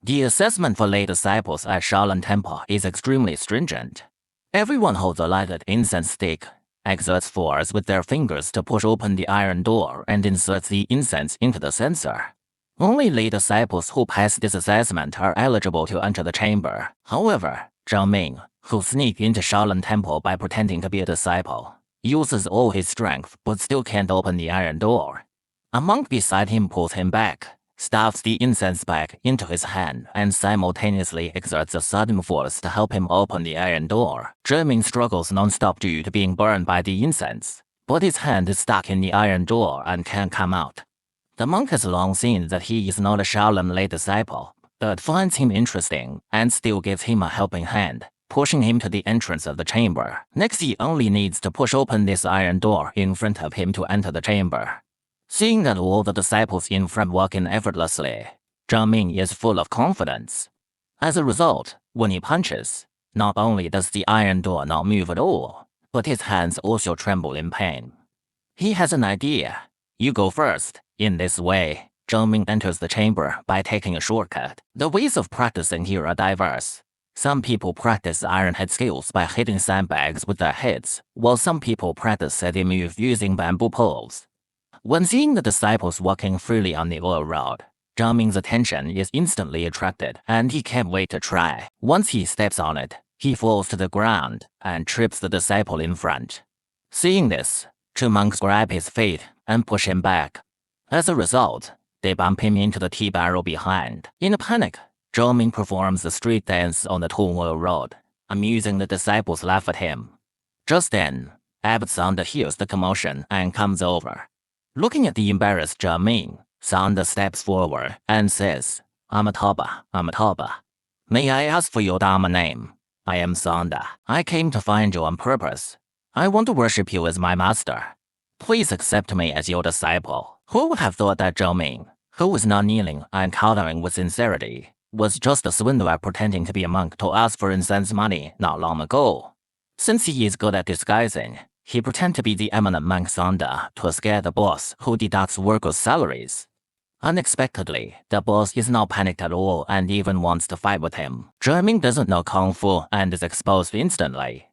The assessment for lay disciples at Shaolin Temple is extremely stringent. Everyone holds a lighted incense stick, exerts force with their fingers to push open the iron door and inserts the incense into the censer. Only lay disciples who pass this assessment are eligible to enter the chamber. However, Zhang Ming, who sneaked into Shaolin Temple by pretending to be a disciple, uses all his strength but still can't open the iron door. A monk beside him pulls him back, stuffs the incense back into his hand, and simultaneously exerts a sudden force to help him open the iron door. Zhang Ming struggles non-stop due to being burned by the incense, but his hand is stuck in the iron door and can't come out. The monk has long seen that he is not a Shaolin lay disciple, but finds him interesting and still gives him a helping hand, pushing him to the entrance of the chamber. Next, he only needs to push open this iron door in front of him to enter the chamber. Seeing that all the disciples in front walk in effortlessly, Zhang Ming is full of confidence. As a result, when he punches, not only does the iron door not move at all, but his hands also tremble in pain. He has an idea. You go first. In this way, Zhang Ming enters the chamber by taking a shortcut. The ways of practicing here are diverse. Some people practice iron head skills by hitting sandbags with their heads, while some people practice steady move using bamboo poles. When seeing the disciples walking freely on the oil road, Zhang Ming's attention is instantly attracted, and he can't wait to try. Once he steps on it, he falls to the ground and trips the disciple in front. Seeing this, two monks grab his feet and push him back. As a result, they bump him into the tea barrel behind. In a panic, Zhang Ming performs a street dance on the torn oil road, amusing the disciples laugh at him. Just then, Abbot Sanda hears the commotion and comes over. Looking at the embarrassed Zhang Ming, Sanda steps forward and says, Amitabha, Amitabha. May I ask for your Dharma name? I am Sanda. I came to find you on purpose. I want to worship you as my master. Please accept me as your disciple. Who would have thought that Zhang Ming, who was not kneeling and kowtowing with sincerity, was just a swindler pretending to be a monk to ask for incense money not long ago? Since he is good at disguising, he pretends to be the eminent monk Sanda to scare the boss who deducts workers' salaries. Unexpectedly, the boss is not panicked at all and even wants to fight with him. Zhang Ming doesn't know Kung Fu and is exposed instantly.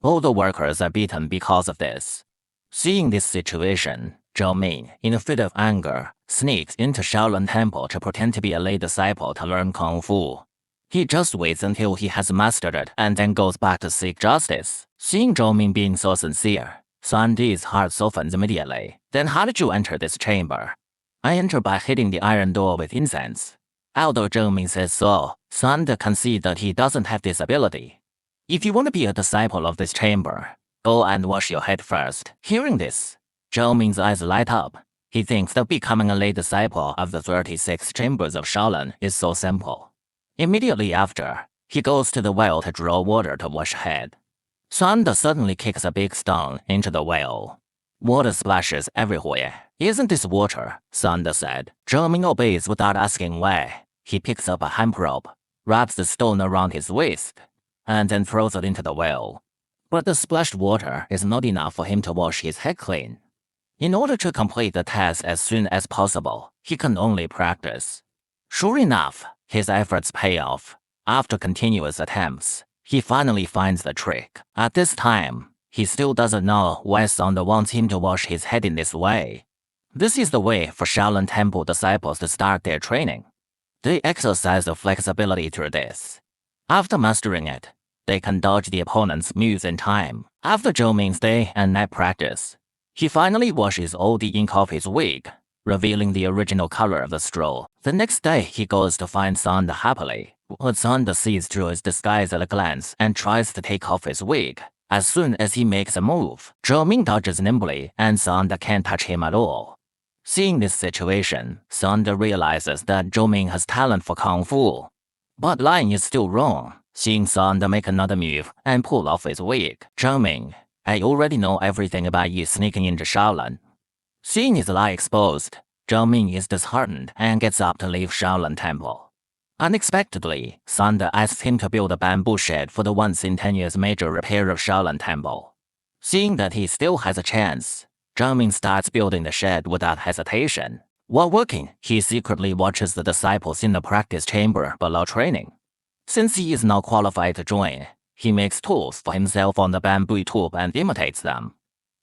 All the workers are beaten because of this. Seeing this situation, Zhang Ming, in a fit of anger, sneaks into Shaolin Temple to pretend to be a lay disciple to learn Kung Fu. He just waits until he has mastered it and then goes back to seek justice. Seeing Zhang Ming being so sincere, Sandi's heart softens immediately. Then how did you enter this chamber? I enter by hitting the iron door with incense. Although Zhang Ming says so, Sanda concedes that he doesn't have this ability. If you want to be a disciple of this chamber, go and wash your head first. Hearing this, Zhang Ming's eyes light up. He thinks that becoming a lay disciple of the 36 chambers of Shaolin is so simple. Immediately after, he goes to the well to draw water to wash head. Sanda suddenly kicks a big stone into the well. Water splashes everywhere. Isn't this water? Sanda said. Zhang Ming obeys without asking why. He picks up a hemp rope, wraps the stone around his waist, and then throws it into the well. But the splashed water is not enough for him to wash his head clean. In order to complete the task as soon as possible, he can only practice. Sure enough, his efforts pay off. After continuous attempts, he finally finds the trick. At this time, he still doesn't know why Sanda wants him to wash his head in this way. This is the way for Shaolin Temple disciples to start their training. They exercise the flexibility through this. After mastering it, they can dodge the opponent's moves in time. After Zhang Ming's day and night practice, he finally washes all the ink off his wig, revealing the original color of the straw. The next day, he goes to find Sanda happily. But Sanda sees through his disguise at a glance and tries to take off his wig. As soon as he makes a move, Zhang Ming dodges nimbly and Sanda can't touch him at all. Seeing this situation, Sanda realizes that Zhang Ming has talent for Kung Fu. But lying is still wrong. Seeing Sanda make another move and pull off his wig, Zhang Ming, I already know everything about you sneaking into Shaolin. Seeing his lie exposed, Zhang Ming is disheartened and gets up to leave Shaolin Temple. Unexpectedly, Sanda asks him to build a bamboo shed for the once-in-10 years major repair of Shaolin Temple. Seeing that he still has a chance, Zhang Ming starts building the shed without hesitation. While working, he secretly watches the disciples in the practice chamber below training. Since he is now qualified to join, he makes tools for himself on the bamboo tube and imitates them.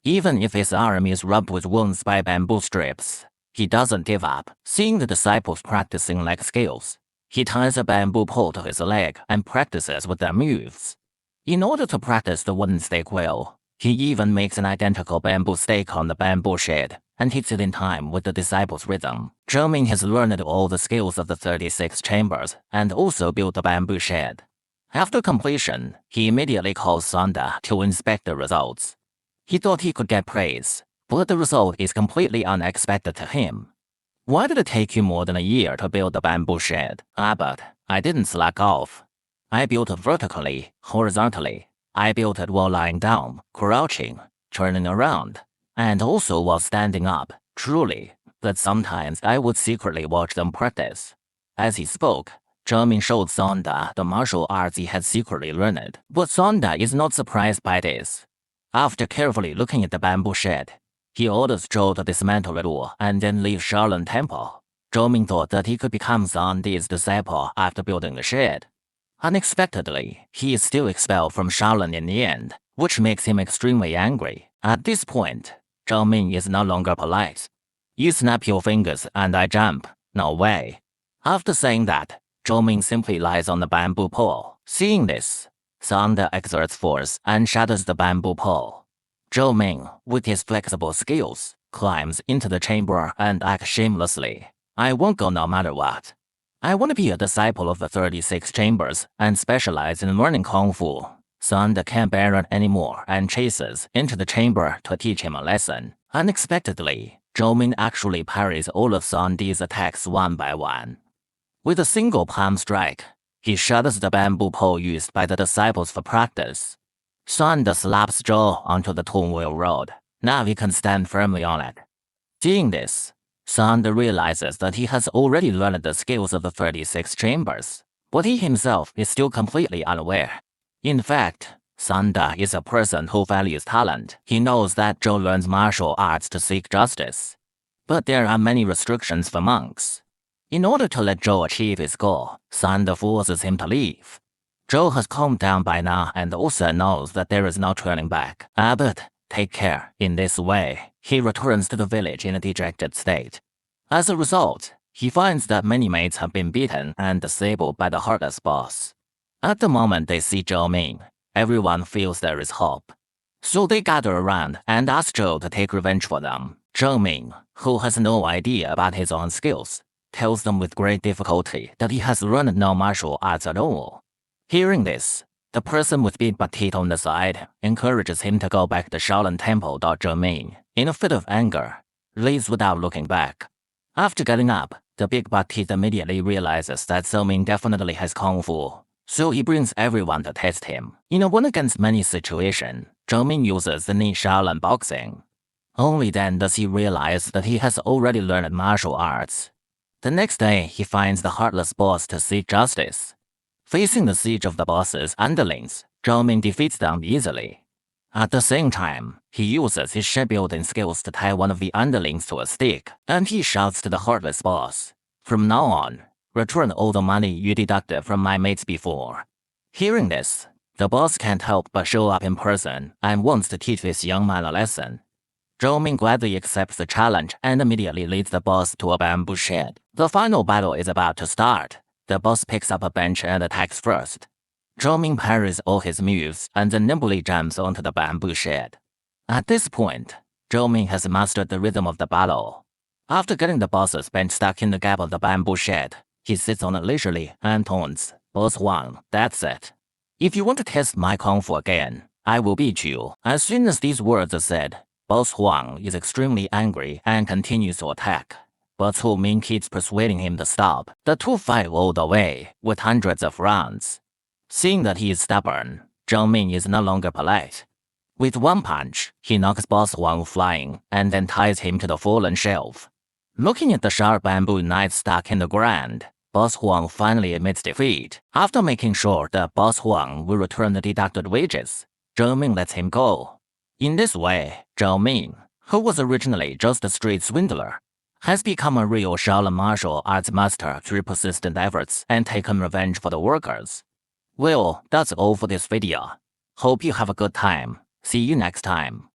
Even if his arm is rubbed with wounds by bamboo strips, he doesn't give up. Seeing the disciples practicing like skills, he ties a bamboo pole to his leg and practices with their moves. In order to practice the wooden stake well, he even makes an identical bamboo stake on the bamboo shed and hits it in time with the disciples' rhythm. Zhou Ming has learned all the skills of the 36 chambers and also built the bamboo shed. After completion, he immediately calls Sanda to inspect the results. He thought he could get praise, but the result is completely unexpected to him. Why did it take you more than a year to build the bamboo shed? But I didn't slack off. I built it vertically, horizontally. I built it while lying down, crouching, turning around, and also while standing up. Truly, that sometimes I would secretly watch them practice. As he spoke, Zhou Ming showed Sanda the martial arts he had secretly learned. But Sanda is not surprised by this. After carefully looking at the bamboo shed, he orders Zhou to dismantle it all and then leave Shaolin Temple. Zhou Ming thought that he could become Sanda's disciple after building the shed. Unexpectedly, he is still expelled from Shaolin in the end, which makes him extremely angry. At this point, Zhou Ming is no longer polite. You snap your fingers and I jump. No way. After saying that, Zhou Ming simply lies on the bamboo pole. Seeing this, Sanda exerts force and shatters the bamboo pole. Zhou Ming, with his flexible skills, climbs into the chamber and acts shamelessly. I won't go no matter what. I want to be a disciple of the 36 chambers and specialize in learning Kung Fu. Sanda can't bear it anymore and chases into the chamber to teach him a lesson. Unexpectedly, Zhou Ming actually parries all of Sanda's attacks one by one. With a single palm strike, he shatters the bamboo pole used by the disciples for practice. Sanda slaps Zhou onto the Tong Wheel Road. Now he can stand firmly on it. Seeing this, Sanda realizes that he has already learned the skills of the 36 chambers, but he himself is still completely unaware. In fact, Sanda is a person who values talent. He knows that Zhou learns martial arts to seek justice. But there are many restrictions for monks. In order to let Zhou achieve his goal, Sanda forces him to leave. Zhou has calmed down by now and also knows that there is no turning back. But take care. In this way, he returns to the village in a dejected state. As a result, he finds that many mates have been beaten and disabled by the heartless boss. At the moment they see Zhou Ming, everyone feels there is hope. So they gather around and ask Zhou to take revenge for them. Zhou Ming, who has no idea about his own skills, tells them with great difficulty that he has learned no martial arts at all. Hearing this, the person with big petite on the side encourages him to go back to Shaolin Temple. Zhou Ming, in a fit of anger, leaves without looking back. After getting up, the big petite immediately realizes that Zhou Ming definitely has Kung Fu, so he brings everyone to test him. In a one-against-many situation, Zhou Ming uses the Nin Shaolin boxing. Only then does he realize that he has already learned martial arts. The next day, he finds the heartless boss to seek justice. Facing the siege of the boss's underlings, Zhou Ming defeats them easily. At the same time, he uses his shipbuilding skills to tie one of the underlings to a stick, and he shouts to the heartless boss, "From now on, return all the money you deducted from my mates before." Hearing this, the boss can't help but show up in person and wants to teach this young man a lesson. Zhou Ming gladly accepts the challenge and immediately leads the boss to a bamboo shed. The final battle is about to start. The boss picks up a bench and attacks first. Zhou Ming parries all his moves and then nimbly jumps onto the bamboo shed. At this point, Zhou Ming has mastered the rhythm of the battle. After getting the boss's bench stuck in the gap of the bamboo shed, he sits on it leisurely and taunts, "Boss Huang, that's it. If you want to test my Kung Fu again, I will beat you." As soon as these words are said, Boss Huang is extremely angry and continues to attack. But Zhou Ming keeps persuading him to stop. The two fight all the way, with hundreds of rounds. Seeing that he is stubborn, Zhou Ming is no longer polite. With one punch, he knocks Boss Huang flying and then ties him to the fallen shelf. Looking at the sharp bamboo knife stuck in the ground, Boss Huang finally admits defeat. After making sure that Boss Huang will return the deducted wages, Zhou Ming lets him go. In this way, Zhou Ming, who was originally just a street swindler, has become a real Shaolin martial arts master through persistent efforts and taken revenge for the workers. Well, that's all for this video. Hope you have a good time. See you next time.